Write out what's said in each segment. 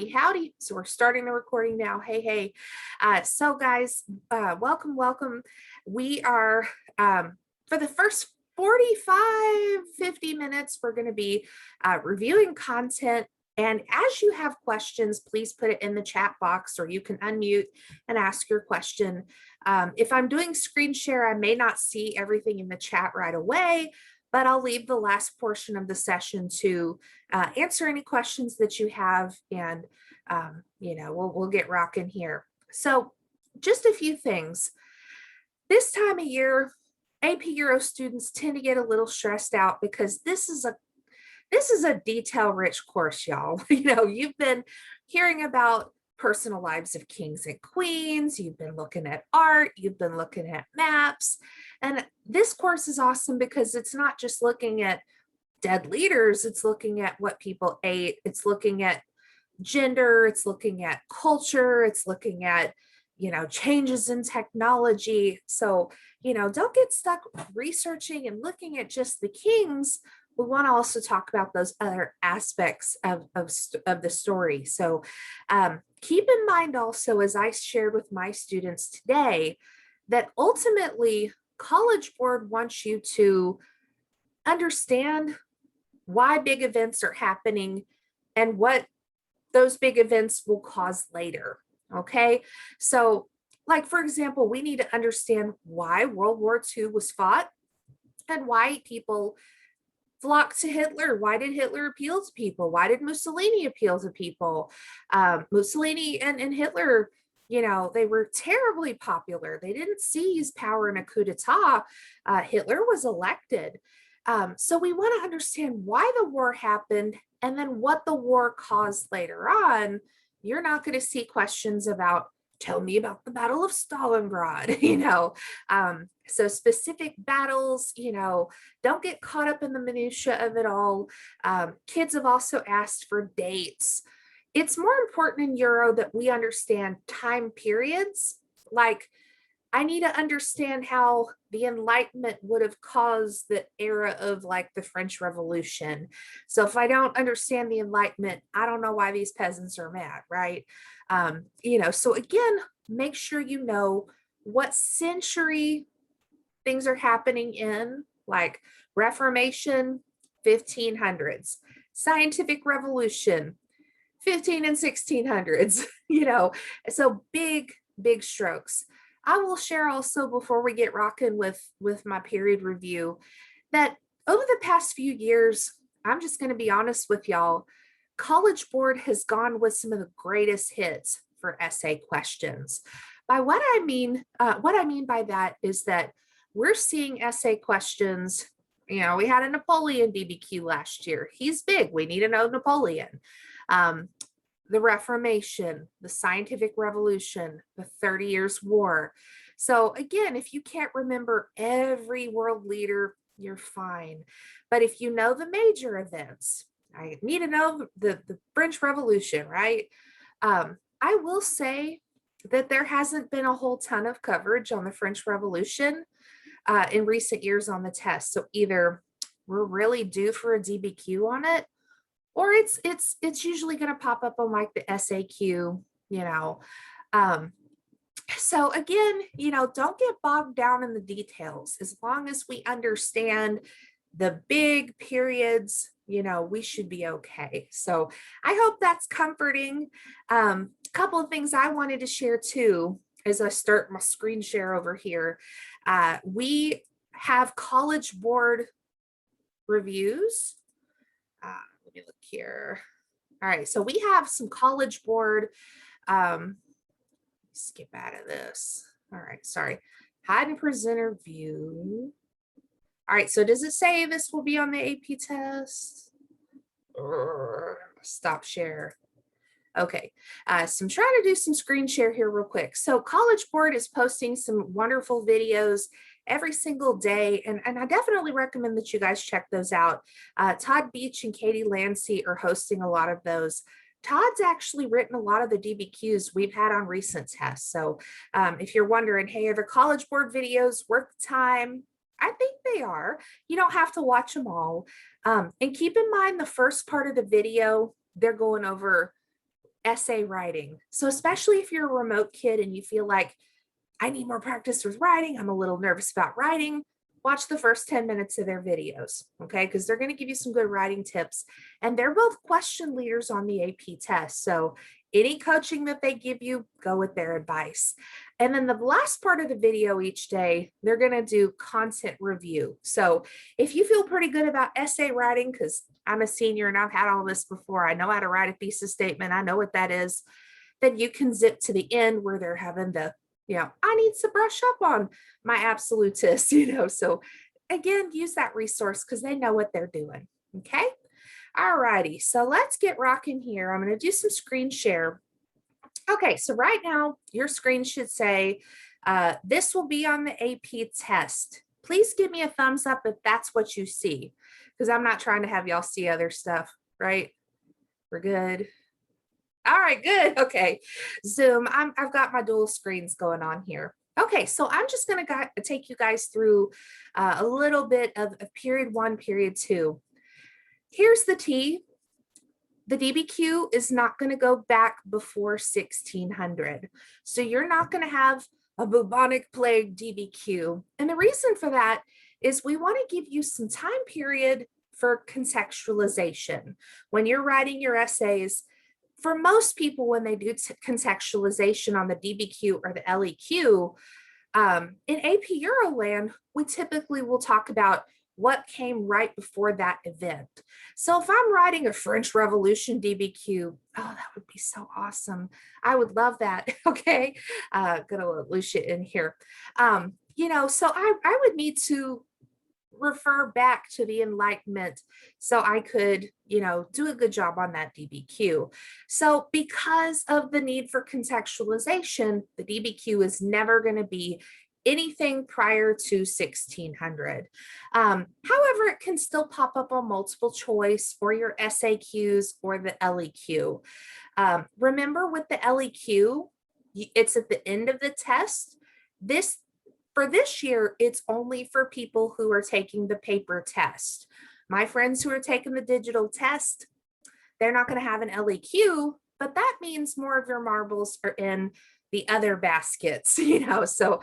Howdy. So we're starting the recording now. Hey. So guys, welcome. We are, for the first 50 minutes, we're going to be reviewing content. And as you have questions, please put it in the chat box, or you can unmute and ask your question. If I'm doing screen share, I may not see everything in the chat right away, but I'll leave the last portion of the session to answer any questions that you have, and we'll get rocking here. So just a few things. This time of year, AP Euro students tend to get a little stressed out because this is a detail-rich course, y'all. You've been hearing about personal lives of kings and queens, you've been looking at art, you've been looking at maps, and this course is awesome because it's not just looking at dead leaders, it's looking at what people ate, it's looking at gender, it's looking at culture, it's looking at changes in technology. So don't get stuck researching and looking at just the kings. We want to also talk about those other aspects of the story. So keep in mind also, as I shared with my students today, that ultimately College Board wants you to understand why big events are happening and what those big events will cause later. Okay, so like, for example, we need to understand why World War II was fought and why people flocked to Hitler. Why did Hitler appeal to people? Why did Mussolini appeal to people? Mussolini and Hitler, they were terribly popular. They didn't seize power in a coup d'etat. Hitler was elected. So we want to understand why the war happened and then what the war caused later on. You're not going to see questions about, tell me about the Battle of Stalingrad, so specific battles, don't get caught up in the minutia of it all. Kids have also asked for dates. It's more important in Euro that we understand time periods. Like, I need to understand how the Enlightenment would have caused the era of like the French Revolution. So if I don't understand the Enlightenment, I don't know why these peasants are mad, right? So again, make sure you know what century things are happening in, like Reformation, 1500s, Scientific Revolution, 15 and 1600s, so big strokes. I will share also, before we get rocking with my period review, that over the past few years, I'm just going to be honest with y'all, College Board has gone with some of the greatest hits for essay questions. What I mean by that is that we're seeing essay questions. We had a Napoleon DBQ last year. He's big. We need to know Napoleon. The Reformation, the Scientific Revolution, the 30 Years' War. So again, if you can't remember every world leader, you're fine. But if you know the major events, I need to know the French Revolution, right? I will say that there hasn't been a whole ton of coverage on the French Revolution in recent years on the test. So either we're really due for a DBQ on it, or it's usually going to pop up on like the SAQ, So again, don't get bogged down in the details. As long as we understand the big periods, we should be okay. So I hope that's comforting. A couple of things I wanted to share too, as I start my screen share over here. We have College Board reviews. Let me look here. All right, so we have some College Board. Skip out of this. All right, sorry. Hide and presenter view. All right, so does it say this will be on the AP test? Stop share. Okay, so I'm trying to do some screen share here real quick. So College Board is posting some wonderful videos every single day, and I definitely recommend that you guys check those out. Todd Beach and Katie Lancy are hosting a lot of those. Todd's actually written a lot of the DBQs we've had on recent tests. So if you're wondering, hey, are the College Board videos worth the time? I think they are. You don't have to watch them all. And keep in mind, the first part of the video, they're going over essay writing. So especially if you're a remote kid and you feel like I need more practice with writing, I'm a little nervous about writing, watch the first 10 minutes of their videos, okay? Because they're going to give you some good writing tips. And they're both question leaders on the AP test. So any coaching that they give you, go with their advice. And then the last part of the video each day, they're going to do content review. So if you feel pretty good about essay writing, because I'm a senior and I've had all this before, I know how to write a thesis statement, I know what that is, then you can zip to the end where they're having the, I need to brush up on my absolutist, so again, use that resource because they know what they're doing. Okay. All righty. So let's get rocking here. I'm going to do some screen share. Okay. So right now your screen should say, this will be on the AP test. Please give me a thumbs up if that's what you see, because I'm not trying to have y'all see other stuff, right? We're good. All right, good. Okay. Zoom, I've got my dual screens going on here. Okay, so I'm just going to take you guys through a little bit of period 1, period 2. Here's the T. The DBQ is not going to go back before 1600. So you're not going to have a bubonic plague DBQ. And the reason for that is we want to give you some time period for contextualization. When you're writing your essays, for most people, when they do contextualization on the DBQ or the LEQ, in AP Euroland, we typically will talk about what came right before that event. So if I'm writing a French Revolution DBQ, oh, that would be so awesome. I would love that. Okay, gonna let Lucia in here. So I would need to refer back to the Enlightenment so I could, do a good job on that DBQ. So because of the need for contextualization, the DBQ is never going to be anything prior to 1600. However, it can still pop up on multiple choice or your SAQs or the LEQ. Remember with the LEQ, it's at the end of the test. For this year, it's only for people who are taking the paper test. My friends who are taking the digital test, they're not going to have an LEQ, but that means more of your marbles are in the other baskets, So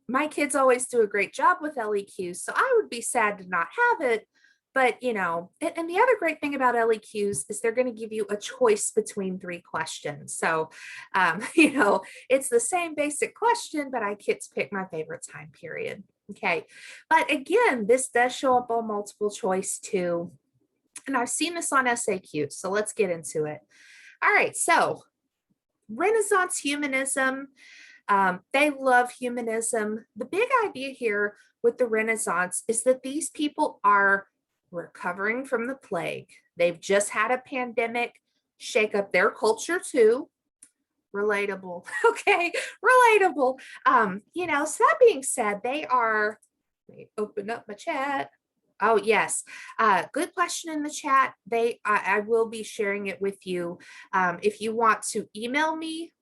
my kids always do a great job with LEQs, so I would be sad to not have it. But, and the other great thing about LEQs is they're going to give you a choice between 3 questions. So, it's the same basic question, but I get to pick my favorite time period. Okay. But again, this does show up on multiple choice too. And I've seen this on SAQ. So let's get into it. All right. So Renaissance humanism, they love humanism. The big idea here with the Renaissance is that these people are recovering from the plague. They've just had a pandemic shake up their culture too. Relatable. Okay, relatable. So that being said, they are, let me open up my chat. Oh, yes. Good question in the chat. I will be sharing it with you. If you want to email me,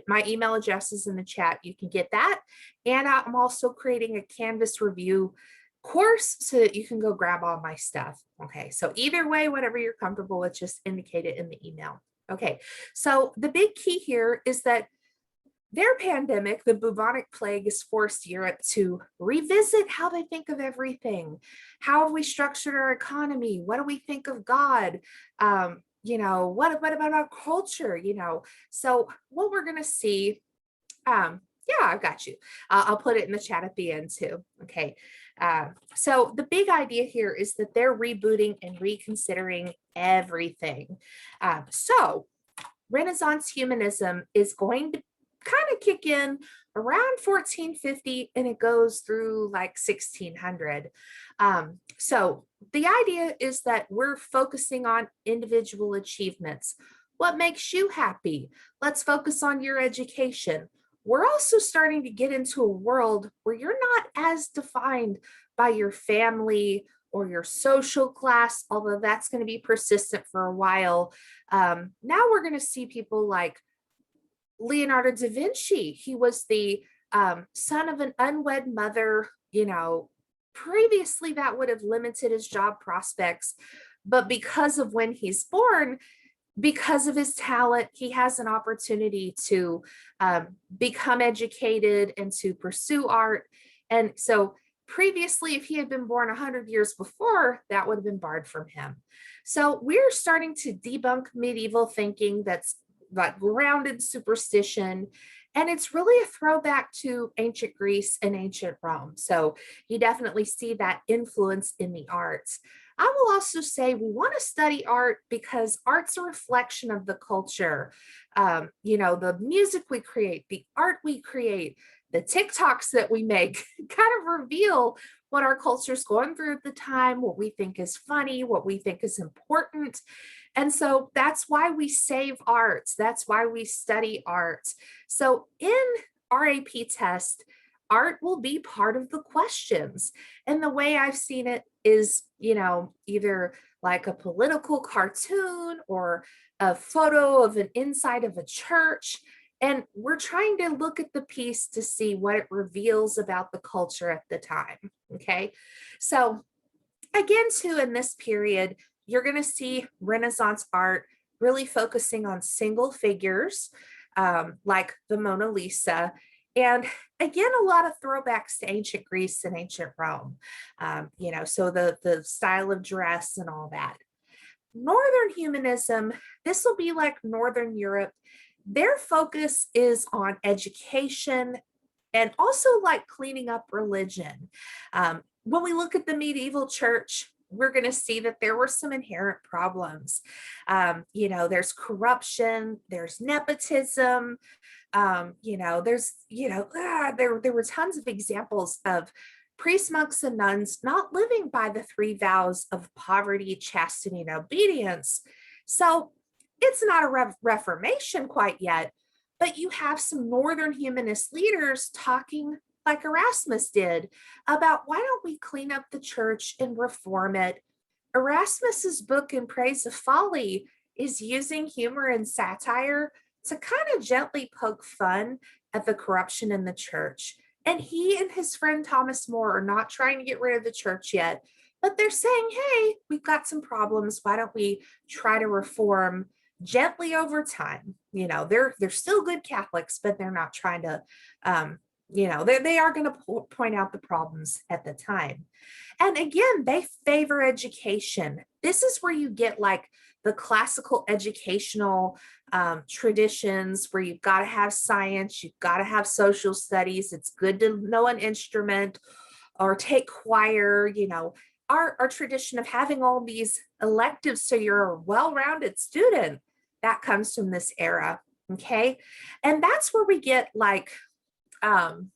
my email address is in the chat. You can get that. And I'm also creating a Canvas review course so that you can go grab all my stuff. Okay, so either way, whatever you're comfortable with, just indicate it in the email. Okay, so the big key here is that their pandemic, the bubonic plague, has forced Europe to revisit how they think of everything. How have we structured our economy? What do we think of God? What about our culture? So what we're going to see, yeah, I've got you. I'll put it in the chat at the end too. Okay. So the big idea here is that they're rebooting and reconsidering everything. So Renaissance humanism is going to kind of kick in around 1450 and it goes through like 1600. So the idea is that we're focusing on individual achievements. What makes you happy? Let's focus on your education. We're also starting to get into a world where you're not as defined by your family or your social class, although that's going to be persistent for a while. Now we're going to see people like Leonardo da Vinci. He was the son of an unwed mother. Previously that would have limited his job prospects, but because of when he's born, because of his talent, he has an opportunity to become educated and to pursue art. And so previously, if he had been born 100 years before, that would have been barred from him. So we're starting to debunk medieval thinking that's like grounded superstition. And it's really a throwback to ancient Greece and ancient Rome. So you definitely see that influence in the arts. I will also say we want to study art because art's a reflection of the culture. The music we create, the art we create, the TikToks that we make kind of reveal what our culture is going through at the time, what we think is funny, what we think is important. And so that's why we save arts. That's why we study arts. So in RAP test, art will be part of the questions. And the way I've seen it is, either like a political cartoon or a photo of an inside of a church. And we're trying to look at the piece to see what it reveals about the culture at the time. Okay. So again, too, in this period, you're going to see Renaissance art really focusing on single figures, like the Mona Lisa. And again, a lot of throwbacks to ancient Greece and ancient Rome, so the style of dress and all that. Northern humanism, this will be like Northern Europe. Their focus is on education and also like cleaning up religion. When we look at the medieval church, we're going to see that there were some inherent problems. There's corruption, there's nepotism, there were tons of examples of priests, monks, and nuns not living by the three vows of poverty, chastity, and obedience. So it's not a reformation quite yet, but you have some Northern humanist leaders talking like Erasmus did about why don't we clean up the church and reform it. Erasmus's book In Praise of Folly is using humor and satire to kind of gently poke fun at the corruption in the church. And he and his friend Thomas More are not trying to get rid of the church yet, but they're saying, hey, we've got some problems. Why don't we try to reform gently over time? They're still good Catholics, but they're not trying to, they are going to point out the problems at the time. And again, they favor education. This is where you get like the classical educational traditions where you've got to have science, you've got to have social studies. It's good to know an instrument or take choir, our tradition of having all these electives so you're a well-rounded student, that comes from this era. Okay. And that's where we get like, the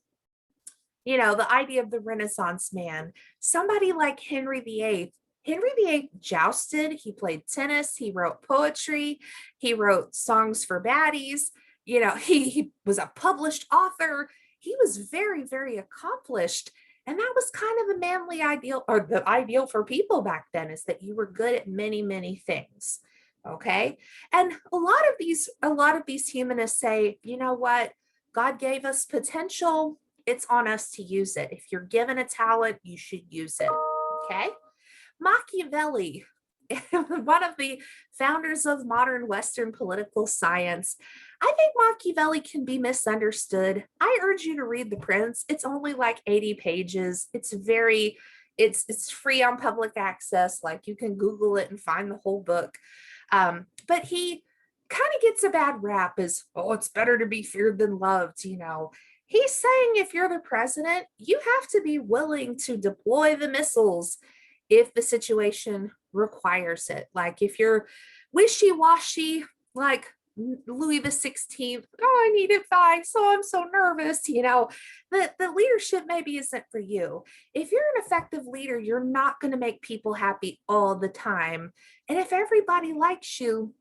idea of the Renaissance man, somebody like Henry VIII. Henry VIII jousted, he played tennis, he wrote poetry, he wrote songs for baddies, he was a published author. He was very, very accomplished. And that was kind of the manly ideal, or the ideal for people back then, is that you were good at many, many things. Okay. And a lot of these humanists say, you know what? God gave us potential. It's on us to use it. If you're given a talent, you should use it. Okay. Machiavelli, one of the founders of modern Western political science. I think Machiavelli can be misunderstood. I urge you to read The Prince. It's only like 80 pages. It's free on public access. Like you can Google it and find the whole book. But he kind of gets a bad rap as, oh, it's better to be feared than loved. He's saying if you're the president, you have to be willing to deploy the missiles if the situation requires it. Like if you're wishy-washy, like Louis the 16th, oh, I need advice, oh, I'm so nervous, the leadership maybe isn't for you. If you're an effective leader, you're not going to make people happy all the time. And if everybody likes you,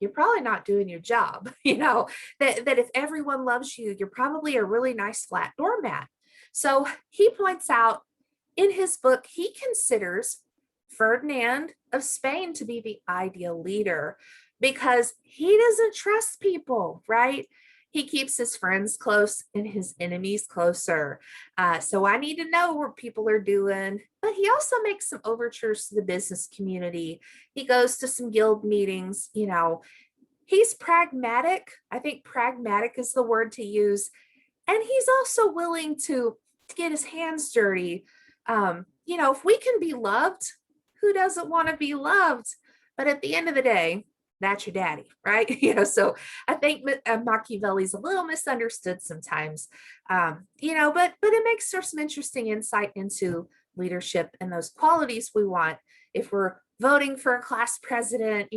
you're probably not doing your job. That if everyone loves you, you're probably a really nice flat doormat. So he points out in his book, he considers Ferdinand of Spain to be the ideal leader because he doesn't trust people, right? He keeps his friends close and his enemies closer. So I need to know what people are doing. But he also makes some overtures to the business community. He goes to some guild meetings. He's pragmatic. I think pragmatic is the word to use. And he's also willing to get his hands dirty. If we can be loved, who doesn't want to be loved? But at the end of the day, that's your daddy, right? So I think Machiavelli's a little misunderstood sometimes, but it makes for some interesting insight into leadership and those qualities we want if we're voting for a class president.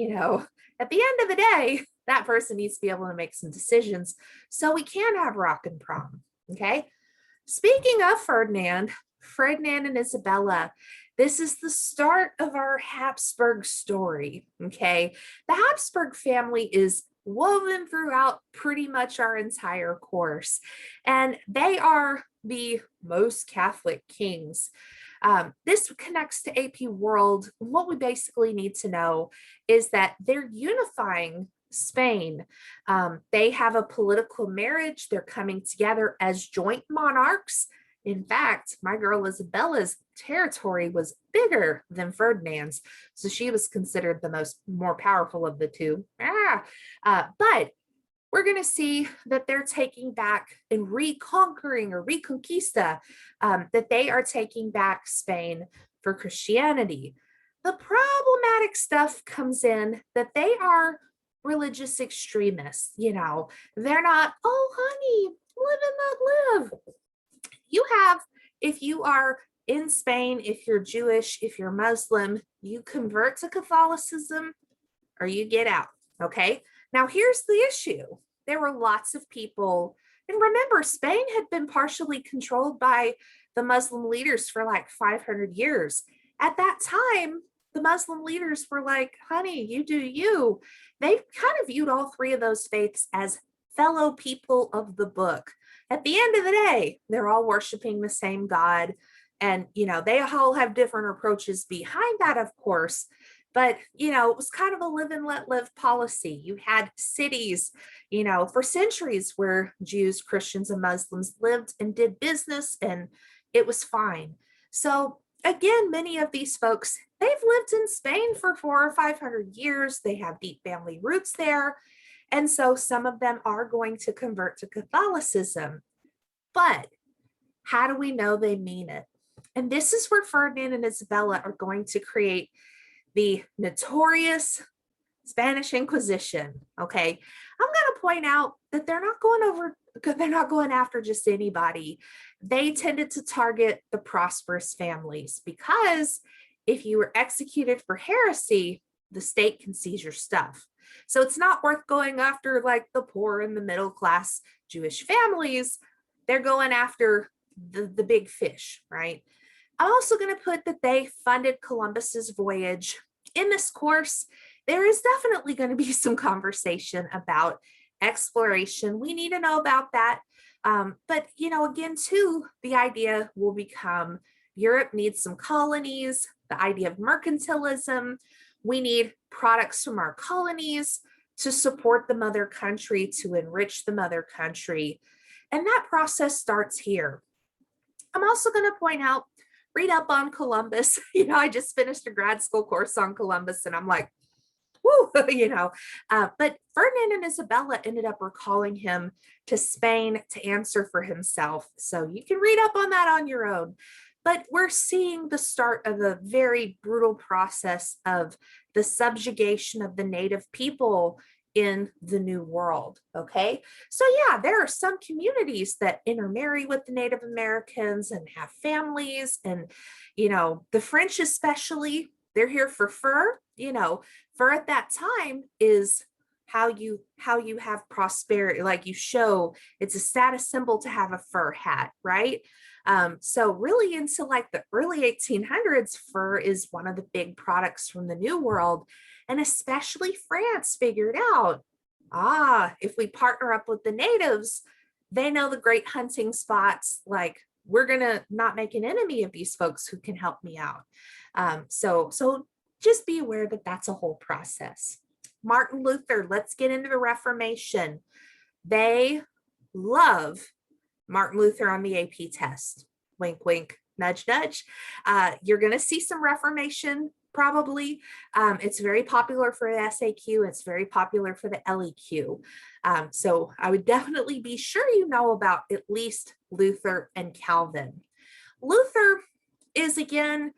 At the end of the day, that person needs to be able to make some decisions so we can have rock and prom. Okay. Speaking of Ferdinand and Isabella, this is the start of our Habsburg story. Okay. The Habsburg family is woven throughout pretty much our entire course, and they are the most Catholic kings. This connects to AP World. What we basically need to know is that they're unifying Spain. They have a political marriage. They're coming together as joint monarchs. In fact, my girl Isabella's territory was bigger than Ferdinand's, so she was considered the more powerful of the two. But we're going to see that they're taking back and reconquering or reconquista, that they are taking back Spain for Christianity. The problematic stuff comes in that they are religious extremists. They're not, oh, honey, live and let live. If you are in Spain, if you're Jewish, if you're Muslim, you convert to Catholicism or you get out. Okay. Now, here's the issue. There were lots of people, and remember, Spain had been partially controlled by the Muslim leaders for like 500 years. At that time, the Muslim leaders were like, honey, you do you. They kind of viewed all three of those faiths as fellow people of the book. At the end of the day, they're all worshiping the same God. And, they all have different approaches behind that, of course. But, it was kind of a live and let live policy. You had cities, for centuries where Jews, Christians, and Muslims lived and did business, and it was fine. So again, many of these folks, they've lived in Spain for 400 or 500 years. They have deep family roots there. And so some of them are going to convert to Catholicism. But how do we know they mean it? And this is where Ferdinand and Isabella are going to create the notorious Spanish Inquisition. Okay. I'm going to point out that they're not going after just anybody. They tended to target the prosperous families, because if you were executed for heresy, the state can seize your stuff. So it's not worth going after like the poor and the middle class Jewish families. They're going after the big fish, right? I'm also going to put that they funded Columbus's voyage. In this course, there is definitely going to be some conversation about exploration. We need to know about that. But, again, too, the idea will become Europe needs some colonies, the idea of mercantilism. We need products from our colonies to support the mother country, to enrich the mother country. And that process starts here. I'm also going to point out, read up on Columbus. I just finished a grad school course on Columbus, and I'm like, woo, but Ferdinand and Isabella ended up recalling him to Spain to answer for himself. So you can read up on that on your own. But we're seeing the start of a very brutal process of the subjugation of the native people in the New World. Okay. So yeah, there are some communities that intermarry with the Native Americans and have families, and, the French especially, they're here for fur. Fur at that time is how you have prosperity. Like, you show it's a status symbol to have a fur hat, right? So really into like the early 1800s, fur is one of the big products from the New World. And especially France figured out, if we partner up with the natives, they know the great hunting spots. Like, we're going to not make an enemy of these folks who can help me out. So just be aware that that's a whole process. Martin Luther, let's get into the Reformation. They love Martin Luther on the AP test. Wink, wink, nudge, nudge. You're going to see some Reformation probably. It's very popular for the SAQ. It's very popular for the LEQ. So I would definitely be sure you know about at least Luther and Calvin. Luther is, again,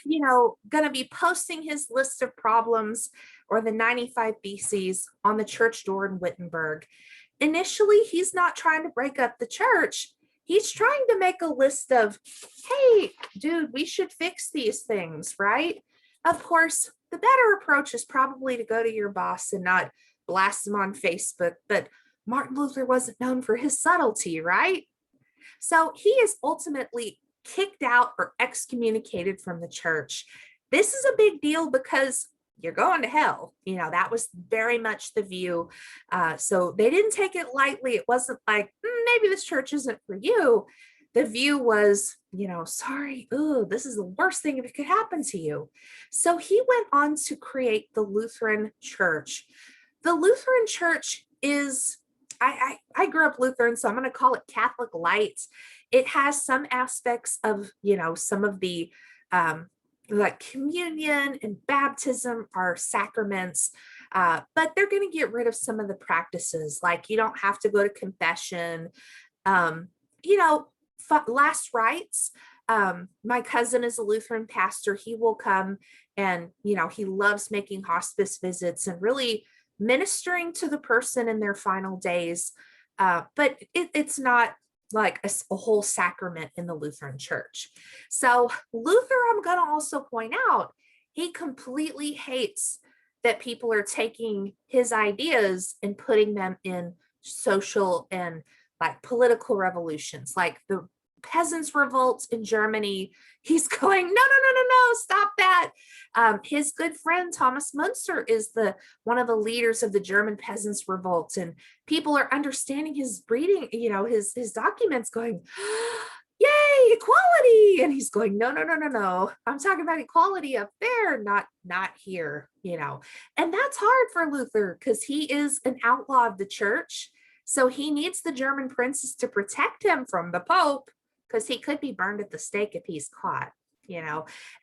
going to be posting his list of problems or the 95 Theses on the church door in Wittenberg. Initially, he's not trying to break up the church. He's trying to make a list of, hey, dude, we should fix these things, right? Of course, the better approach is probably to go to your boss and not blast him on Facebook, but Martin Luther wasn't known for his subtlety, right? So he is ultimately kicked out or excommunicated from the church. This is a big deal because you're going to hell. That was very much the view. So they didn't take it lightly. It wasn't like, maybe this church isn't for you. The view was, sorry, this is the worst thing that could happen to you. So he went on to create the Lutheran Church. The Lutheran Church is, I grew up Lutheran, so I'm going to call it Catholic light. It has some aspects of, some of the like communion and baptism are sacraments, but they're going to get rid of some of the practices. Like you don't have to go to confession, last rites. My cousin is a Lutheran pastor. He will come and, he loves making hospice visits and really ministering to the person in their final days. But it's not like a whole sacrament in the Lutheran Church. So Luther, I'm going to also point out, he completely hates that people are taking his ideas and putting them in social and like political revolutions, like the peasants' revolts in Germany. He's going, no, stop that. His good friend Thomas Müntzer is one of the leaders of the German peasants' revolt, and people are understanding his reading, his documents, going, yay, equality. And he's going, no. I'm talking about equality up there, not here, And that's hard for Luther because he is an outlaw of the church. So he needs the German princes to protect him from the Pope, because he could be burned at the stake if he's caught,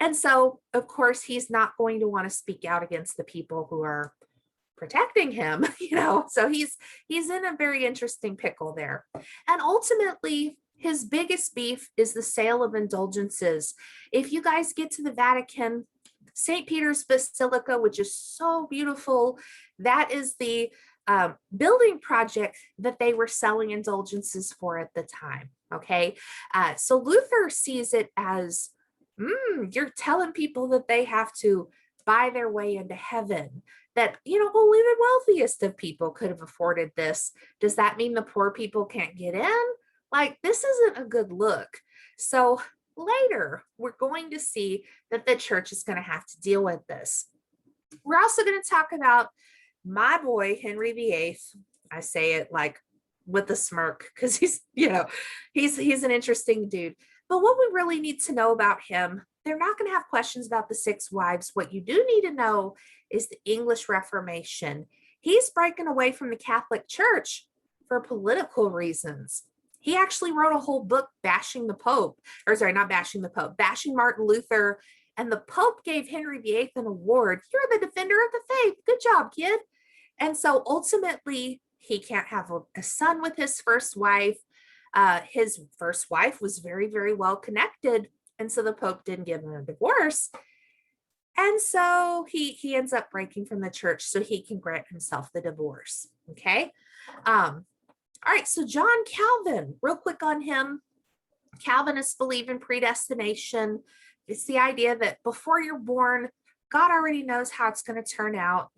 And so, of course, he's not going to want to speak out against the people who are protecting him, So he's in a very interesting pickle there. And ultimately, his biggest beef is the sale of indulgences. If you guys get to the Vatican, St. Peter's Basilica, which is so beautiful, that is the building project that they were selling indulgences for at the time. Okay. So Luther sees it as, you're telling people that they have to buy their way into heaven, that, only the wealthiest of people could have afforded this. Does that mean the poor people can't get in? Like, this isn't a good look. So later, we're going to see that the church is going to have to deal with this. We're also going to talk about my boy, Henry VIII. I say it like with a smirk because he's an interesting dude. But what we really need to know about him, they're not going to have questions about the 6 wives. What you do need to know is the English Reformation. He's breaking away from the Catholic Church for political reasons. He actually wrote a whole book bashing the Pope, not bashing the Pope, bashing Martin Luther. And the Pope gave Henry VIII an award. You're the defender of the faith. Good job, kid. And so ultimately, he can't have a son with his first wife. His first wife was very, very well connected. And so the Pope didn't give him a divorce. And so he ends up breaking from the church so he can grant himself the divorce. Okay. All right. So John Calvin, real quick on him. Calvinists believe in predestination. It's the idea that before you're born, God already knows how it's going to turn out,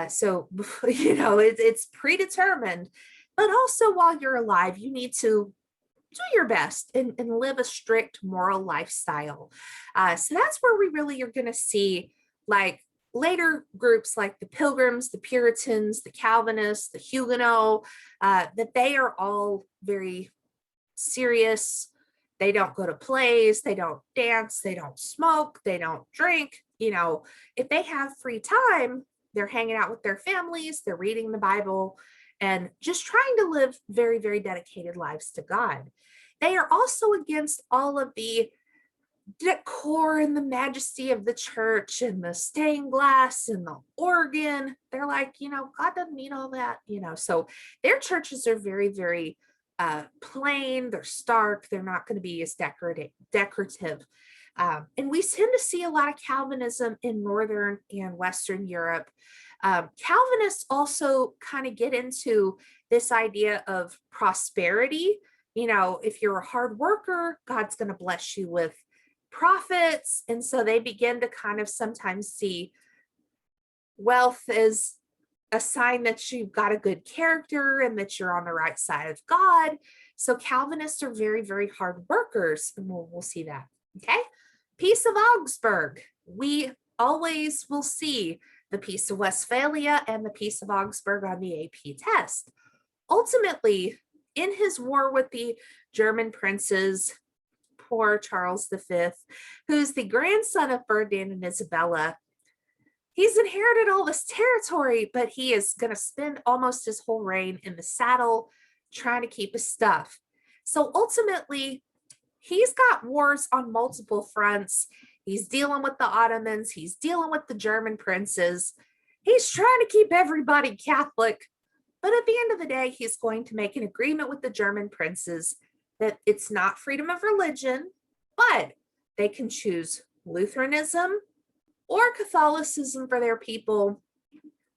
so, it's predetermined. But also while you're alive, you need to do your best and live a strict moral lifestyle. So that's where we really are going to see like later groups like the Pilgrims, the Puritans, the Calvinists, the Huguenots, that they are all very serious. They don't go to plays, they don't dance, they don't smoke, they don't drink. If they have free time, they're hanging out with their families, they're reading the Bible, and just trying to live very, very dedicated lives to God. They are also against all of the decor and the majesty of the church and the stained glass and the organ. They're like, God doesn't need all that, So their churches are very, very plain. They're stark. They're not going to be as decorative. And we tend to see a lot of Calvinism in Northern and Western Europe. Calvinists also kind of get into this idea of prosperity. If you're a hard worker, God's going to bless you with profits. And so they begin to kind of sometimes see wealth as a sign that you've got a good character and that you're on the right side of God. So Calvinists are very, very hard workers, and we'll see that. Okay. Peace of Augsburg. We always will see the Peace of Westphalia and the Peace of Augsburg on the AP test. Ultimately, in his war with the German princes, poor Charles V, who's the grandson of Ferdinand and Isabella, he's inherited all this territory, but he is going to spend almost his whole reign in the saddle trying to keep his stuff. So ultimately, he's got wars on multiple fronts. He's dealing with the Ottomans. He's dealing with the German princes. He's trying to keep everybody Catholic. But at the end of the day, he's going to make an agreement with the German princes that it's not freedom of religion, but they can choose Lutheranism or Catholicism for their people.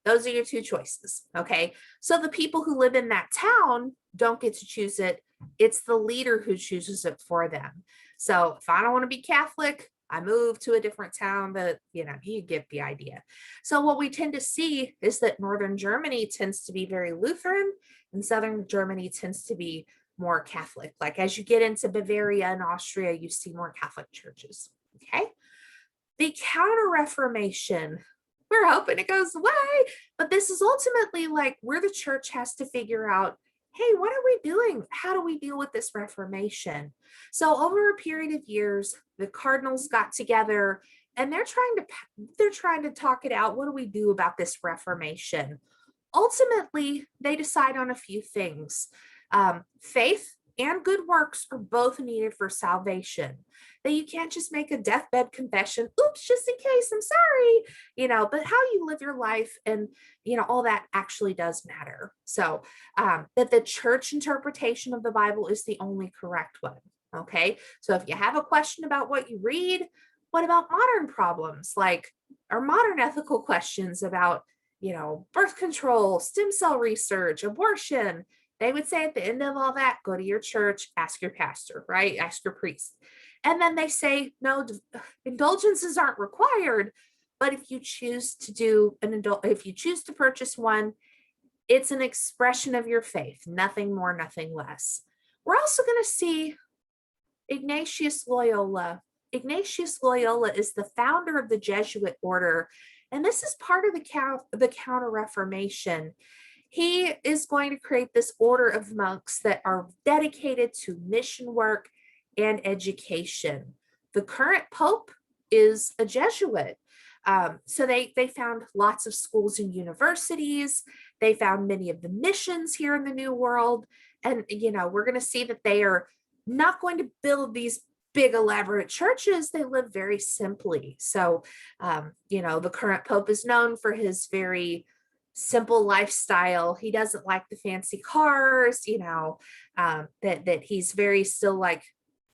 Those are your two choices, okay? So the people who live in that town don't get to choose it. It's the leader who chooses it for them. So if I don't want to be Catholic, I move to a different town, but you get the idea. So what we tend to see is that Northern Germany tends to be very Lutheran and Southern Germany tends to be more Catholic. Like as you get into Bavaria and Austria, you see more Catholic churches, okay? The Counter-Reformation, we're hoping it goes away, but this is ultimately like where the church has to figure out, hey, what are we doing? How do we deal with this Reformation? So over a period of years, the cardinals got together and they're trying to talk it out. What do we do about this Reformation? Ultimately, they decide on a few things. Faith and good works are both needed for salvation. That you can't just make a deathbed confession, oops, just in case, I'm sorry, but how you live your life and, all that actually does matter. So that the church interpretation of the Bible is the only correct one. Okay. So if you have a question about what you read, what about modern problems or modern ethical questions about, birth control, stem cell research, abortion? They would say at the end of all that, go to your church, ask your pastor, right? Ask your priest. And then they say, no, indulgences aren't required. But if you choose to do if you choose to purchase one, it's an expression of your faith, nothing more, nothing less. We're also going to see Ignatius Loyola. Ignatius Loyola is the founder of the Jesuit order, and this is part of the Counter-Reformation. He is going to create this order of monks that are dedicated to mission work and education. The current pope is a Jesuit. So they found lots of schools and universities. They found many of the missions here in the New World. And, we're going to see that they are not going to build these big elaborate churches. They live very simply. So, the current pope is known for his very simple lifestyle. He doesn't like the fancy cars, that he's very still like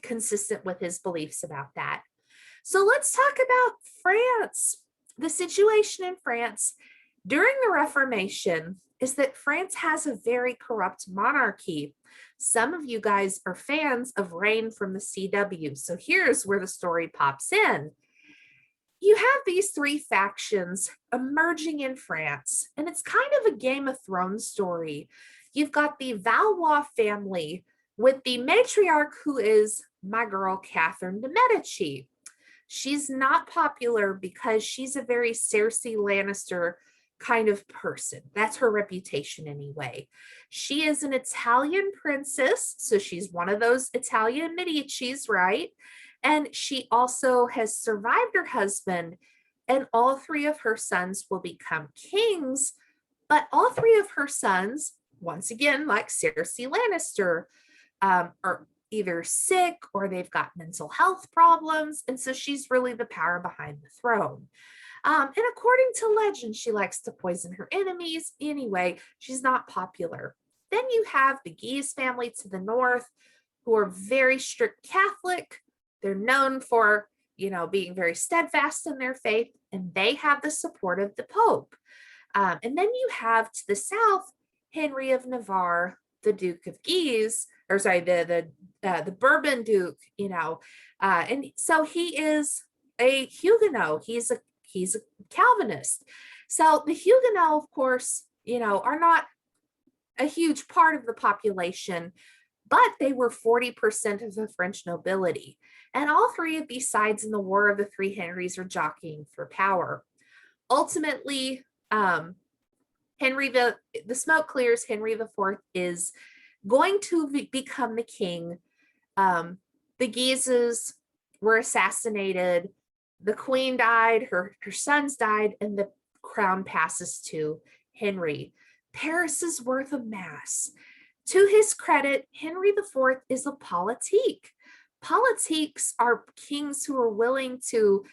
consistent with his beliefs about that. So let's talk about France. The situation in France during the Reformation is that France has a very corrupt monarchy. Some of you guys are fans of Reign from the CW. So here's where the story pops in. You have these three factions emerging in France, and it's kind of a Game of Thrones story. You've got the Valois family with the matriarch who is my girl, Catherine de' Medici. She's not popular because she's a very Cersei Lannister kind of person. That's her reputation anyway. She is an Italian princess, so she's one of those Italian Medicis, right? And she also has survived her husband, and all three of her sons will become kings. But all three of her sons, once again, like Cersei Lannister, are either sick or they've got mental health problems. And so she's really the power behind the throne. And according to legend, she likes to poison her enemies. Anyway, she's not popular. Then you have the Guise family to the north, who are very strict Catholic. They're known for, being very steadfast in their faith, and they have the support of the Pope. And then you have to the south, Henry of Navarre, the Duke of Guise, or sorry, the Bourbon Duke, and so he is a Huguenot. He's a Calvinist. So the Huguenot, of course, are not a huge part of the population, but they were 40% of the French nobility. And all three of these sides in the War of the Three Henrys are jockeying for power. Ultimately, Henry the smoke clears. Henry IV is going to become the king. The Guises were assassinated. The queen died. Her sons died, and the crown passes to Henry. Paris is worth a mass. To his credit, Henry IV is a politique. Politiques are kings who are willing to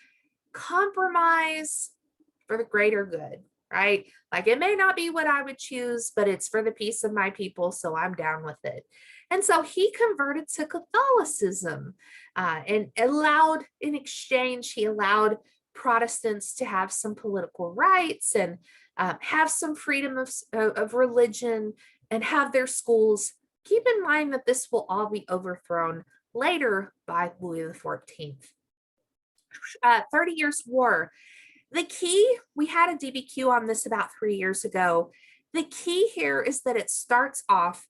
compromise for the greater good, right? Like, it may not be what I would choose, but it's for the peace of my people, so I'm down with it. And so he converted to Catholicism, and in exchange, he allowed Protestants to have some political rights and have some freedom of religion and have their schools. Keep in mind that this will all be overthrown later by Louis XIV. 30 Years' War. The key, we had a DBQ on this about 3 years ago. The key here is that it starts off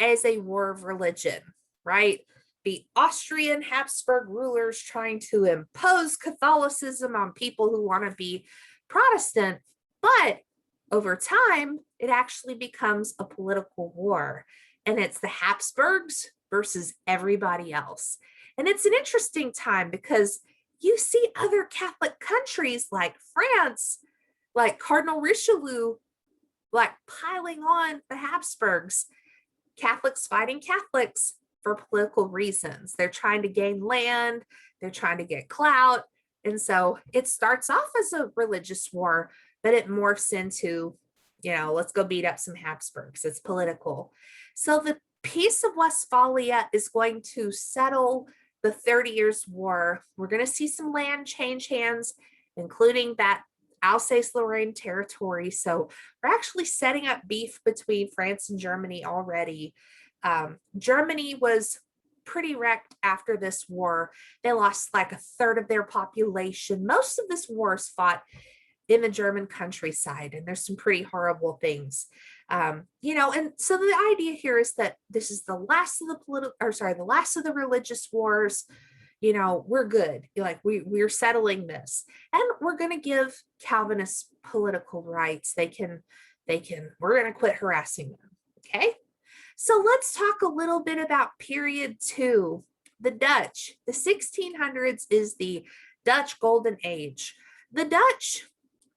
as a war of religion, right? The Austrian Habsburg rulers trying to impose Catholicism on people who want to be Protestant, but over time, it actually becomes a political war, and it's the Habsburgs versus everybody else. And it's an interesting time because you see other Catholic countries like France, like Cardinal Richelieu, like piling on the Habsburgs. Catholics fighting Catholics for political reasons. They're trying to gain land, they're trying to get clout. And so it starts off as a religious war, but it morphs into, let's go beat up some Habsburgs. It's political. So the Peace of Westphalia is going to settle the 30 Years' War. We're going to see some land change hands, including that Alsace-Lorraine territory. So we're actually setting up beef between France and Germany already. Germany was pretty wrecked after this war. They lost like a third of their population. Most of this war is fought in the German countryside, and there's some pretty horrible things. And so the idea here is that this is the last of the last of the religious wars. We're good. We're settling this, and we're going to give Calvinists political rights. We're going to quit harassing them. Okay. So let's talk a little bit about period 2, the Dutch. The 1600s is the Dutch Golden Age. The Dutch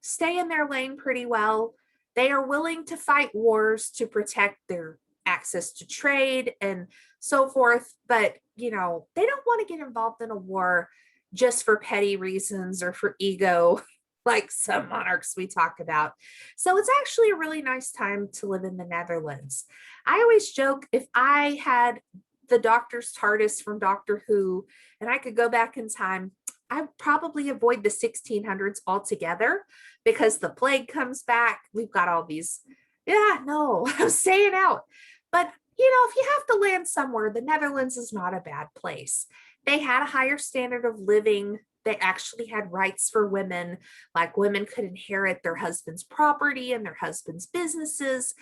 stay in their lane pretty well. They are willing to fight wars to protect their access to trade and so forth, but they don't want to get involved in a war just for petty reasons or for ego, like some monarchs we talk about. So it's actually a really nice time to live in the Netherlands. I always joke, if I had the Doctor's TARDIS from Doctor Who and I could go back in time, I'd probably avoid the 1600s altogether, because the plague comes back. We've got all these, I'm saying out. But, if you have to land somewhere, the Netherlands is not a bad place. They had a higher standard of living. They actually had rights for women, like women could inherit their husband's property and their husband's businesses.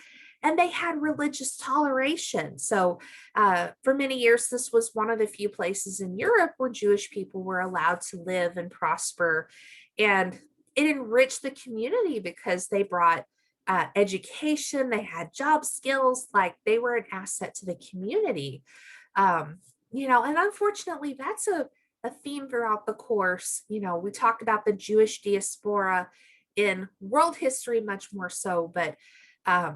And they had religious toleration. So for many years, this was one of the few places in Europe where Jewish people were allowed to live and prosper. And it enriched the community because they brought education, they had job skills, like they were an asset to the community. And unfortunately, that's a theme throughout the course. We talked about the Jewish diaspora in world history much more so, but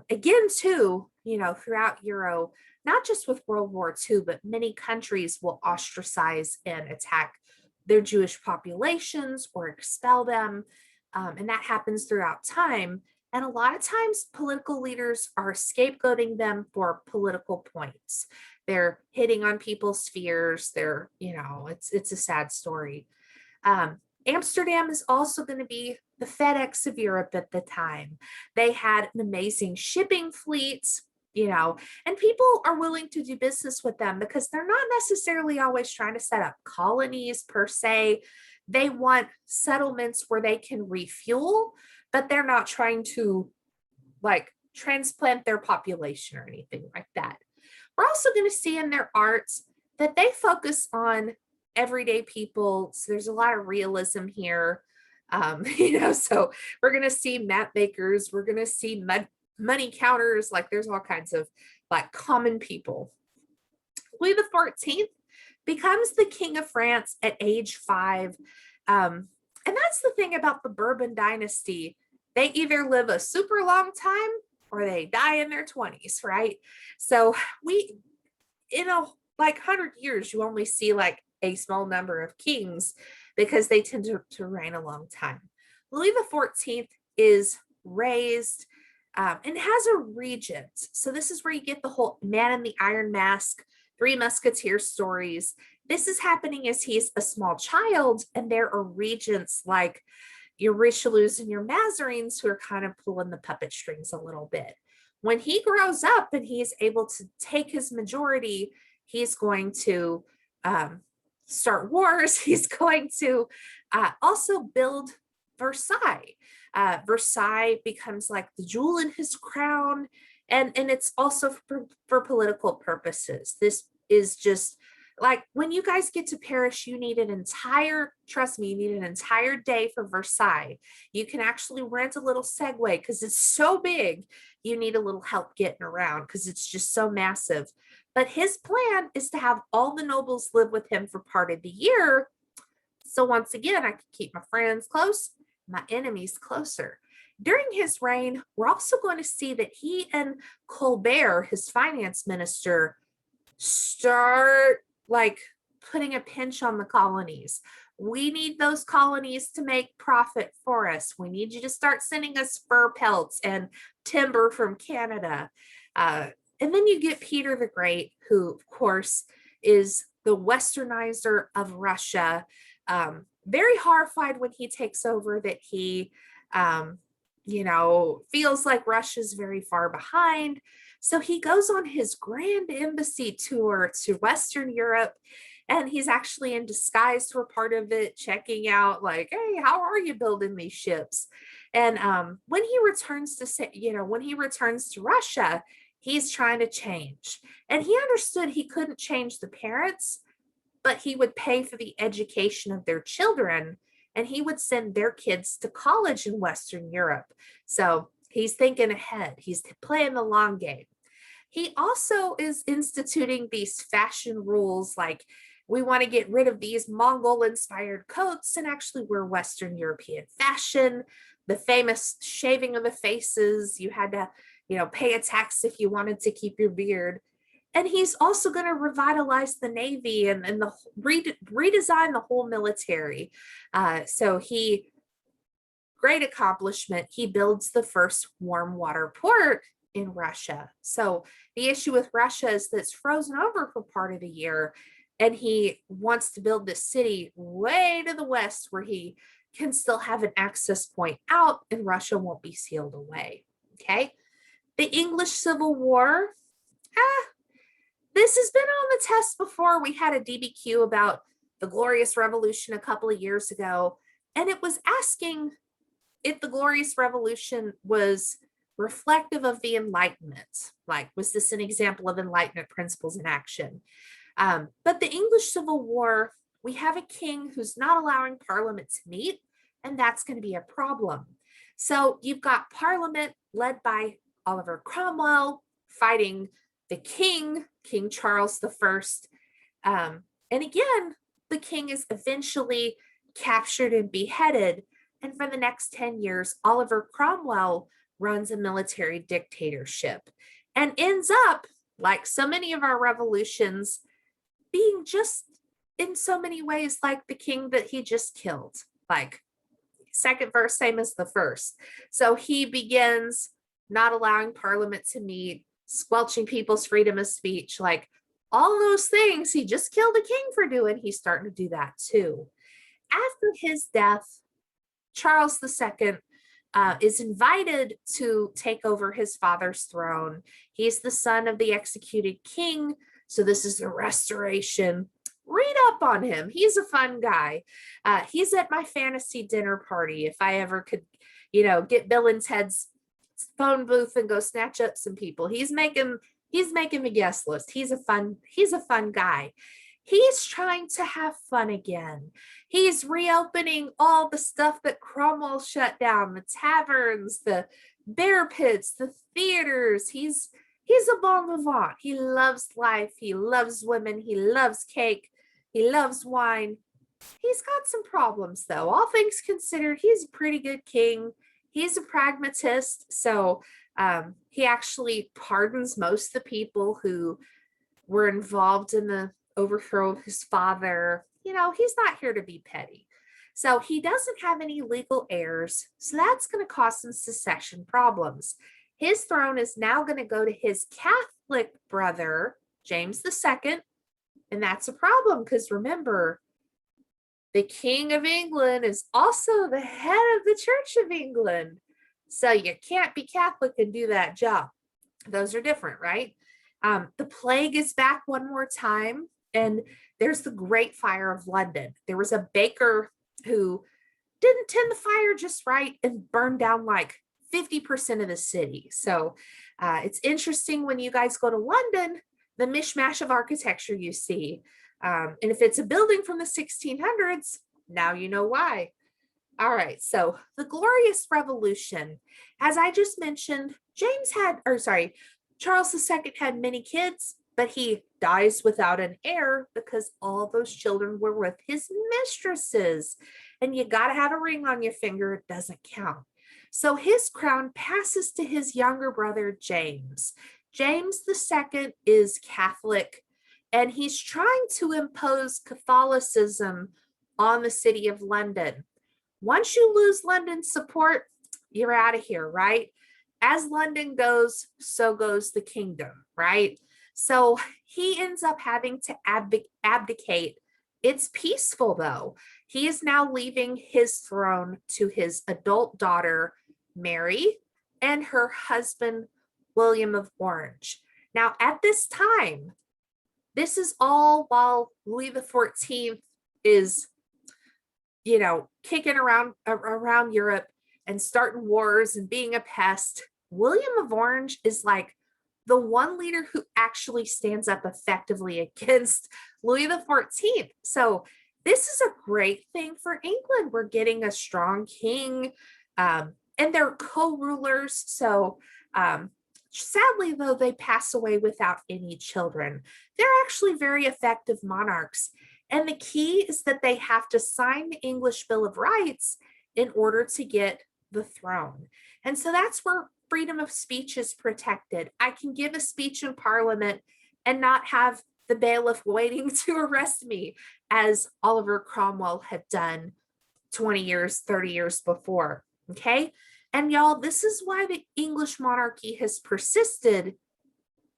again, too, throughout Euro, not just with World War II, but many countries will ostracize and attack their Jewish populations or expel them. And that happens throughout time. And a lot of times, political leaders are scapegoating them for political points. They're hitting on people's fears. It's a sad story. Amsterdam is also going to be the FedEx of Europe at the time. They had an amazing shipping fleet, and people are willing to do business with them because they're not necessarily always trying to set up colonies per se. They want settlements where they can refuel, but they're not trying to like transplant their population or anything like that. We're also going to see in their arts that they focus on everyday people. So there's a lot of realism here. So we're going to see map makers, we're going to see money counters, like there's all kinds of like common people. Louis the 14th becomes the King of France at age 5. And that's the thing about the Bourbon dynasty. They either live a super long time or they die in their 20s, right? So in a 100 years, you only see like a small number of kings because they tend to reign a long time. Louis the 14th is raised and has a regent. So this is where you get the whole Man in the Iron Mask, Three Musketeers stories. This is happening as he's a small child, and there are regents like your Richelieus and your Mazarines who are kind of pulling the puppet strings a little bit. When he grows up and he's able to take his majority, he's going to start wars. He's going to also build Versailles. Versailles becomes like the jewel in his crown, and it's also for political purposes. This is just like when you guys get to Paris, you need trust me, you need an entire day for Versailles. You can actually rent a little Segway because it's so big. You need a little help getting around because it's just so massive. But his plan is to have all the nobles live with him for part of the year. So once again, I can keep my friends close, my enemies closer. During his reign, we're also going to see that he and Colbert, his finance minister, start like putting a pinch on the colonies. We need those colonies to make profit for us. We need you to start sending us fur pelts and timber from Canada. And then you get Peter the Great, who, of course, is the westernizer of Russia. Very horrified when he takes over that he, feels like Russia's very far behind. So he goes on his grand embassy tour to Western Europe, and he's actually in disguise for part of it, checking out like, hey, how are you building these ships? And when he returns to Russia, he's trying to change. And he understood he couldn't change the parents, but he would pay for the education of their children, and he would send their kids to college in Western Europe. So he's thinking ahead. He's playing the long game. He also is instituting these fashion rules like we want to get rid of these Mongol-inspired coats and actually wear Western European fashion. The famous shaving of the faces, you had to, pay a tax if you wanted to keep your beard. And he's also going to revitalize the Navy and redesign the whole military. Great accomplishment. He builds the first warm water port in Russia. So the issue with Russia is that it's frozen over for part of the year. And he wants to build this city way to the west where he can still have an access point out and Russia won't be sealed away. Okay. The English Civil War. This has been on the test before. We had a DBQ about the Glorious Revolution a couple of years ago, and it was asking if the Glorious Revolution was reflective of the Enlightenment. Like, was this an example of Enlightenment principles in action? But the English Civil War, we have a king who's not allowing Parliament to meet, and that's going to be a problem. So you've got Parliament led by Oliver Cromwell fighting the king, King Charles I. And again, the king is eventually captured and beheaded. And for the next 10 years, Oliver Cromwell runs a military dictatorship. and ends up, like so many of our revolutions, being just in so many ways like the king that he just killed. Like, second verse, same as the first. So he begins not allowing parliament to meet, squelching people's freedom of speech, like all those things he just killed a king for doing. He's starting to do that too. After his death, Charles II is invited to take over his father's throne. He's the son of the executed king. So this is a restoration. Read up on him. He's a fun guy. He's at my fantasy dinner party. If I ever could, get Bill and Ted's phone booth and go snatch up some people. He's making the guest list. He's a fun guy. He's trying to have fun again. He's reopening all the stuff that Cromwell shut down, the taverns, the bear pits, the theaters. He's a bon vivant. He loves life. He loves women. He loves cake. He loves wine. He's got some problems though. All things considered, he's a pretty good king. He's a pragmatist. So he actually pardons most of the people who were involved in the overthrow of his father. He's not here to be petty. So he doesn't have any legal heirs. So that's going to cause some succession problems. His throne is now going to go to his Catholic brother, James II. And that's a problem because remember, the King of England is also the head of the Church of England. So you can't be Catholic and do that job. Those are different, right? The plague is back one more time. And there's the Great Fire of London. There was a baker who didn't tend the fire just right and burned down like 50% of the city. So it's interesting when you guys go to London, the mishmash of architecture you see. And if it's a building from the 1600s, now you know why. All right, so the Glorious Revolution. As I just mentioned, Charles II had many kids, but he dies without an heir because all those children were with his mistresses. And you got to have a ring on your finger. It doesn't count. So his crown passes to his younger brother, James. James II is Catholic, and he's trying to impose Catholicism on the city of London. Once you lose London's support, you're out of here, right? As London goes, so goes the kingdom, right? So he ends up having to abdicate. It's peaceful though. He is now leaving his throne to his adult daughter, Mary, and her husband, William of Orange. Now, at this time, this is all while Louis XIV is, kicking around Europe and starting wars and being a pest. William of Orange is like the one leader who actually stands up effectively against Louis XIV. So this is a great thing for England. We're getting a strong king, and they're co-rulers. So sadly, though, they pass away without any children. They're actually very effective monarchs. And the key is that they have to sign the English Bill of Rights in order to get the throne. And so that's where freedom of speech is protected. I can give a speech in Parliament and not have the bailiff waiting to arrest me, as Oliver Cromwell had done 20 years, 30 years before. Okay. And y'all, this is why the English monarchy has persisted.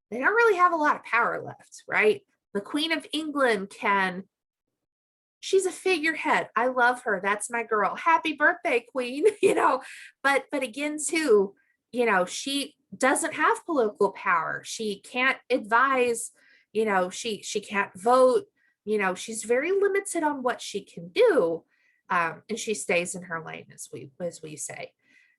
They don't really have a lot of power left, right? The Queen of England she's a figurehead. I love her. That's my girl. Happy birthday, Queen. But again, too, she doesn't have political power. She can't advise, she can't vote, she's very limited on what she can do. And she stays in her lane, as we say.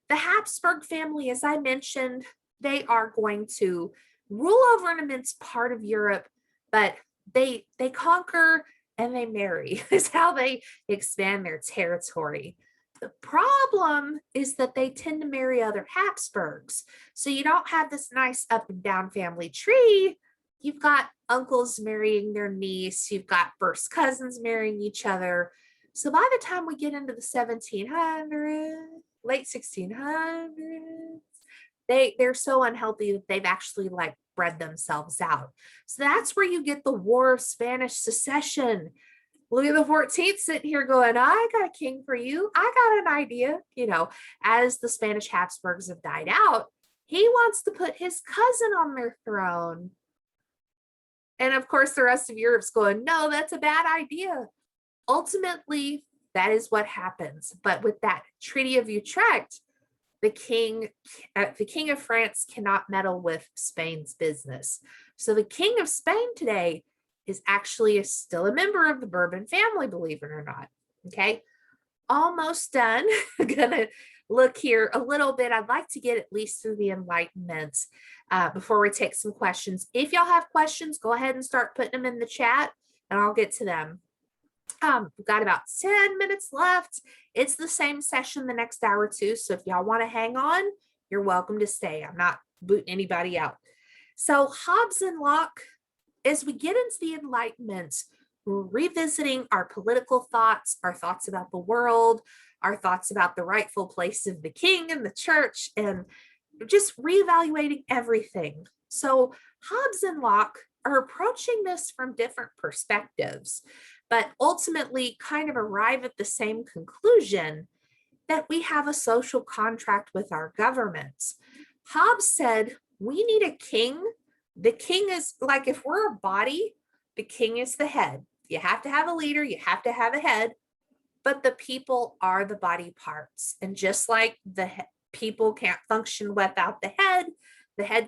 The Habsburg family, as I mentioned, they are going to rule over an immense part of Europe, but they conquer and they marry is how they expand their territory. The problem is that they tend to marry other Habsburgs. So you don't have this nice up and down family tree. You've got uncles marrying their niece. You've got first cousins marrying each other. So by the time we get into the 1700s, late 1600s, they're so unhealthy that they've actually like bred themselves out. So that's where you get the War of Spanish Succession. Louis the 14th sitting here going, I got a king for you. I got an idea. As the Spanish Habsburgs have died out, he wants to put his cousin on their throne. And of course, the rest of Europe's going, no, that's a bad idea. Ultimately, that is what happens. But with that Treaty of Utrecht, the king of France cannot meddle with Spain's business. So the king of Spain today is actually still a member of the Bourbon family, believe it or not. Okay, almost done. I'm gonna look here a little bit. I'd like to get at least through the Enlightenment before we take some questions. If y'all have questions, go ahead and start putting them in the chat and I'll get to them. We've got about 10 minutes left. It's the same session the next hour too. So if y'all want to hang on, you're welcome to stay. I'm not booting anybody out. So Hobbes and Locke, as we get into the Enlightenment, we're revisiting our political thoughts, our thoughts about the world, our thoughts about the rightful place of the king and the church, and just reevaluating everything. So Hobbes and Locke are approaching this from different perspectives, but ultimately kind of arrive at the same conclusion that we have a social contract with our governments. Hobbes said, we need a king. The king is like, if we're a body, the king is the head. You have to have a leader, you have to have a head, but the people are the body parts. And just like the people can't function without the head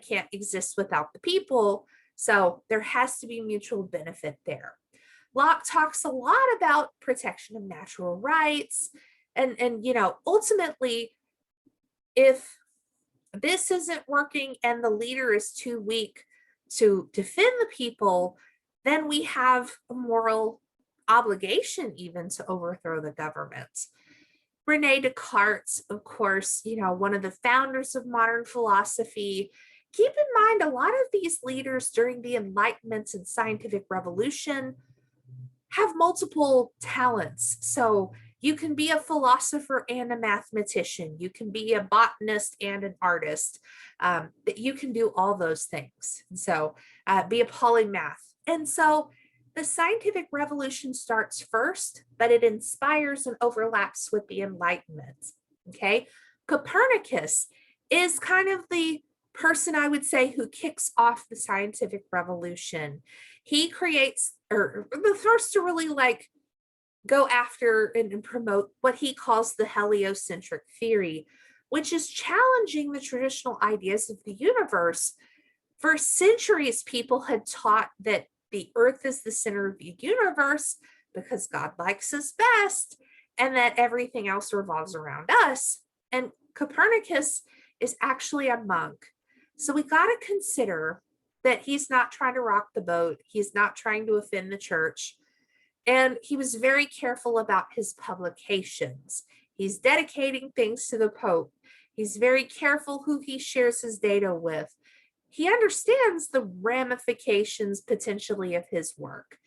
can't exist without the people. So there has to be mutual benefit there. Locke talks a lot about protection of natural rights. And ultimately, if this isn't working and the leader is too weak to defend the people, then we have a moral obligation even to overthrow the government. Rene Descartes, of course, one of the founders of modern philosophy. Keep in mind, a lot of these leaders during the Enlightenment and scientific revolution have multiple talents. So you can be a philosopher and a mathematician. You can be a botanist and an artist. You can do all those things. And so be a polymath. And so the scientific revolution starts first, but it inspires and overlaps with the Enlightenment. Okay. Copernicus is kind of the person, I would say, who kicks off the scientific revolution. He creates, or the first to really go after and promote what he calls the heliocentric theory, which is challenging the traditional ideas of the universe. For centuries, people had taught that the earth is the center of the universe because God likes us best, and that everything else revolves around us. And Copernicus is actually a monk. So we got to consider that he's not trying to rock the boat. He's not trying to offend the church. And he was very careful about his publications. He's dedicating things to the Pope. He's very careful who he shares his data with. He understands the ramifications potentially of his work.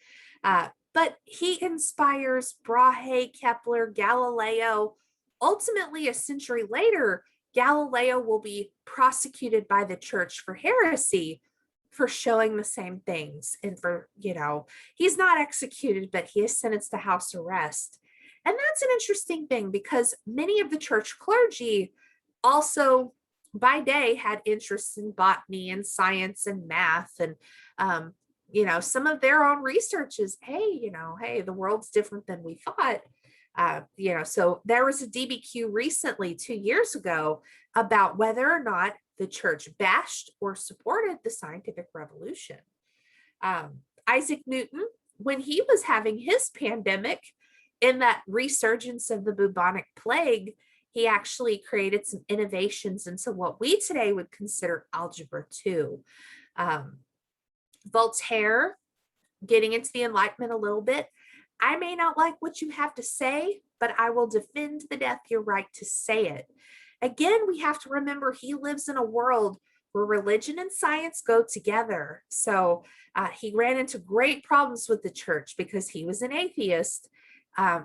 But he inspires Brahe, Kepler, Galileo. Ultimately, a century later, Galileo will be prosecuted by the church for heresy for showing the same things. And for, he's not executed, but he is sentenced to house arrest. And that's an interesting thing because many of the church clergy also by day had interests in botany and science and math. And, some of their own research is, hey, the world's different than we thought. So there was a DBQ recently 2 years ago about whether or not the church bashed or supported the scientific revolution. Isaac Newton, when he was having his pandemic in that resurgence of the bubonic plague, he actually created some innovations into what we today would consider Algebra 2. Voltaire, getting into the Enlightenment a little bit, I may not like what you have to say, but I will defend to the death your right to say it. Again, we have to remember he lives in a world where religion and science go together. So he ran into great problems with the church because he was an atheist.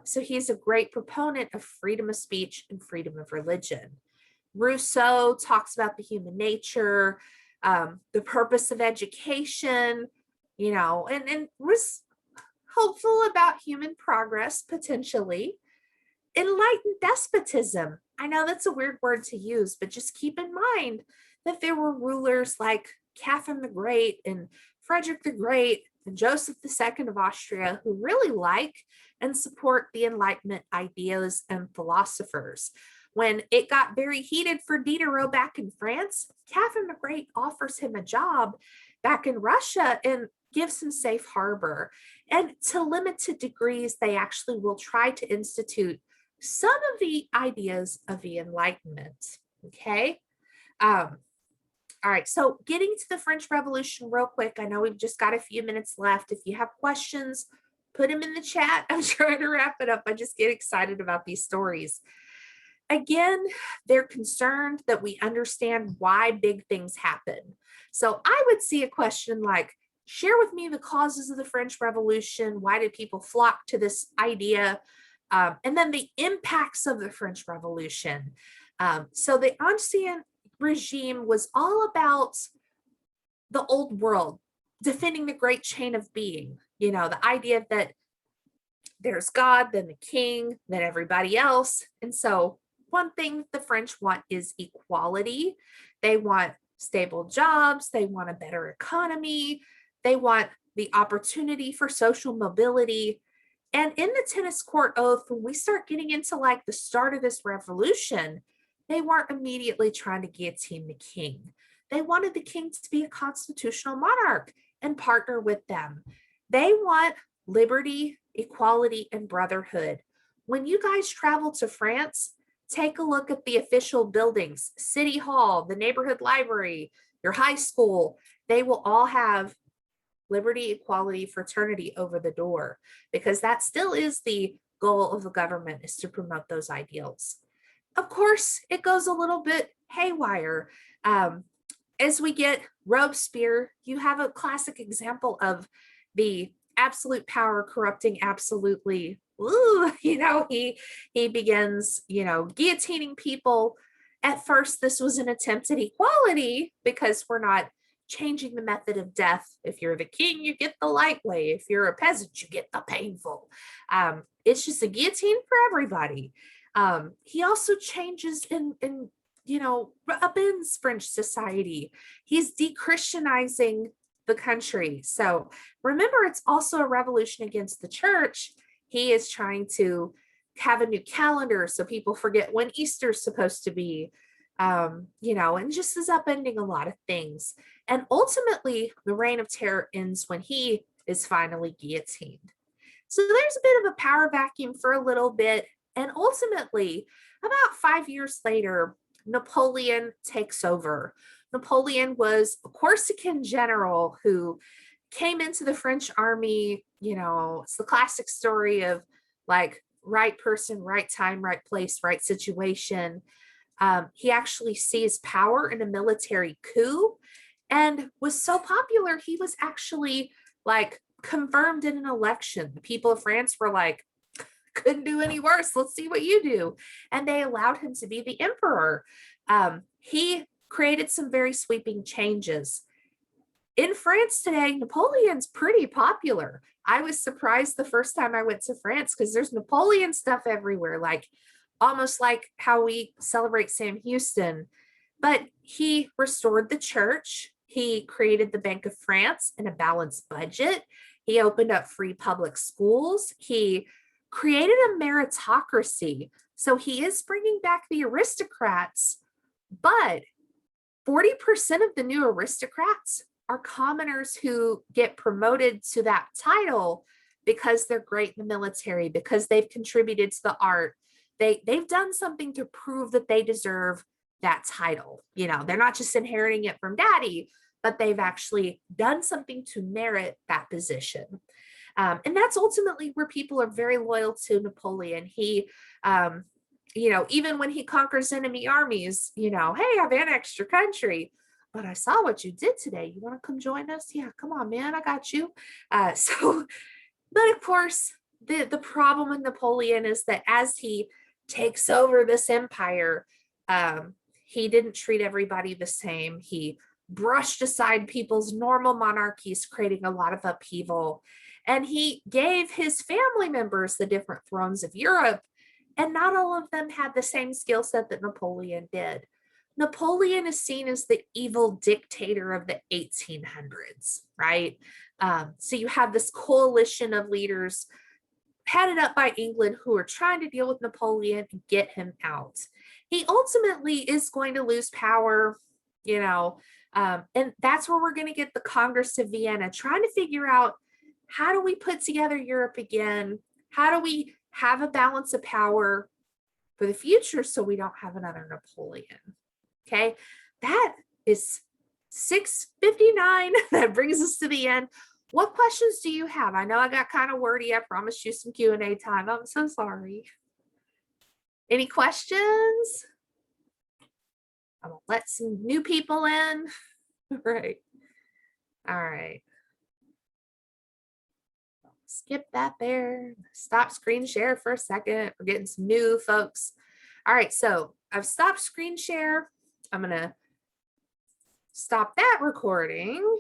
So he's a great proponent of freedom of speech and freedom of religion. Rousseau talks about the human nature, the purpose of education, and was hopeful about human progress potentially. Enlightened despotism. I know that's a weird word to use, but just keep in mind that there were rulers like Catherine the Great and Frederick the Great and Joseph II of Austria who really like and support the Enlightenment ideas and philosophers. When it got very heated for Diderot back in France, Catherine the Great offers him a job back in Russia and gives him safe harbor. And to limited degrees, they actually will try to institute some of the ideas of the Enlightenment. Okay. All right, so getting to the French Revolution real quick. I know we've just got a few minutes left. If you have questions, put them in the chat. I'm trying to wrap it up. I just get excited about these stories. Again, they're concerned that we understand why big things happen. So I would see a question like, share with me the causes of the French Revolution. Why did people flock to this idea? And then the impacts of the French Revolution. So the Ancien regime was all about the old world, defending the great chain of being, the idea that there's God, then the king, then everybody else. And so one thing the French want is equality. They want stable jobs. They want a better economy. They want the opportunity for social mobility. And in the tennis court oath, when we start getting into like the start of this revolution, they weren't immediately trying to guillotine the king. They wanted the king to be a constitutional monarch and partner with them. They want liberty, equality, and brotherhood. When you guys travel to France, take a look at the official buildings, City Hall, the neighborhood library, your high school. They will all have liberty, equality, fraternity over the door, because that still is the goal of the government, is to promote those ideals. Of course, it goes a little bit haywire. As we get Robespierre, you have a classic example of the absolute power corrupting absolutely. Ooh, he begins, guillotining people. At first, this was an attempt at equality because we're not changing the method of death. If you're the king, you get the light way. If you're a peasant, you get the painful. It's just a guillotine for everybody. He also changes in upends French society. He's de-Christianizing the country. So remember, it's also a revolution against the church. He is trying to have a new calendar so people forget when Easter's supposed to be. And just is upending a lot of things. And ultimately, the reign of terror ends when he is finally guillotined. So there's a bit of a power vacuum for a little bit. And ultimately, about 5 years later, Napoleon takes over. Napoleon was a Corsican general who came into the French army. It's the classic story of like right person, right time, right place, right situation. He actually seized power in a military coup and was so popular, he was actually like confirmed in an election. The people of France were like, couldn't do any worse. Let's see what you do. And they allowed him to be the emperor. He created some very sweeping changes. In France today, Napoleon's pretty popular. I was surprised the first time I went to France because there's Napoleon stuff everywhere, like almost like how we celebrate Sam Houston. But he restored the church. He created the Bank of France and a balanced budget. He opened up free public schools. He created a meritocracy. So he is bringing back the aristocrats, but 40% of the new aristocrats are commoners who get promoted to that title because they're great in the military, because they've contributed to the art. They've done something to prove that they deserve that title. They're not just inheriting it from daddy, but they've actually done something to merit that position. And that's ultimately where people are very loyal to Napoleon. He, even when he conquers enemy armies, hey, I've annexed your country, but I saw what you did today. You want to come join us? Yeah, come on, man, I got you. But of course, the problem with Napoleon is that as he takes over this empire, He didn't treat everybody the same. He brushed aside people's normal monarchies, creating a lot of upheaval. And he gave his family members the different thrones of Europe, and not all of them had the same skill set that Napoleon did. Napoleon is seen as the evil dictator of the 1800s, right? So you have this coalition of leaders headed up by England who are trying to deal with Napoleon and get him out. He ultimately is going to lose power, and that's where we're going to get the Congress of Vienna, trying to figure out, how do we put together Europe again? How do we have a balance of power for the future so we don't have another Napoleon? Okay, that is 6:59. That brings us to the end. What questions do you have? I know I got kind of wordy. I promised you some Q&A time. I'm so sorry. Any questions? I'm gonna let some new people in. Right. All right. Skip that there. Stop screen share for a second. We're getting some new folks. All right, so I've stopped screen share. I'm gonna stop that recording.